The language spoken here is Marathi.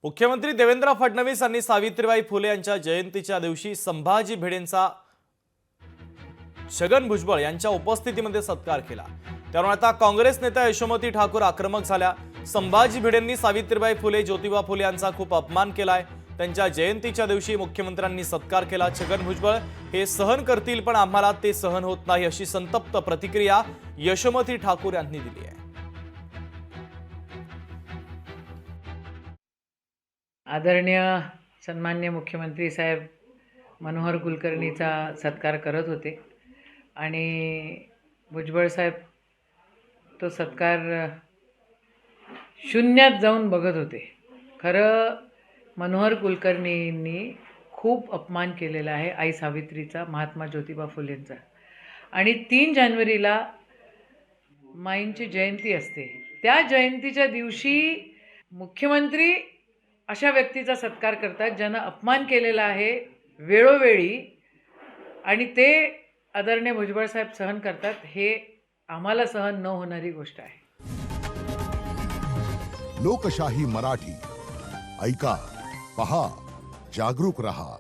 मुख्यमंत्री देवेंद्र फडणवीस यांनी सावित्रीबाई फुले यांच्या जयंतीच्या दिवशी संभाजी भिडेंचा छगन भुजबळ यांच्या उपस्थितीमध्ये सत्कार केला। त्यामुळे आता काँग्रेस नेत्या यशोमती ठाकूर आक्रमक झाल्या। संभाजी भिडेंनी सावित्रीबाई फुले ज्योतिबा फुले यांचा खूप अपमान केलाय। त्यांच्या जयंतीच्या दिवशी मुख्यमंत्र्यांनी सत्कार केला। छगन भुजबळ हे सहन करतील पण आम्हाला ते सहन होत नाही अशी संतप्त प्रतिक्रिया यशोमती ठाकूर यांनी दिली आहे। आदरणीय सन्मान्य मुख्यमंत्री साहेब मनोहर कुलकर्णीचा सत्कार करत होते आणि भुजबळ साहेब तो सत्कार शून्यात जाऊन बघत होते। खरं मनोहर कुलकर्णींनी खूप अपमान केलेला आहे आई सावित्रीचा, महात्मा ज्योतिबा फुलेंचा। आणि 3 जानेवारीला माईंची जयंती असते, त्या जयंतीच्या दिवशी मुख्यमंत्री अशा व्यक्तीचा सत्कार करतात ज्यानं अपमान केलेला आहे वेळोवेळी, आणि ते आदरणीय भुजबळ साहेब सहन करतात। हे आम्हाला सहन न होणारी गोष्ट आहे। लोकशाही मराठी ऐका, पहा, जागरूक रहा।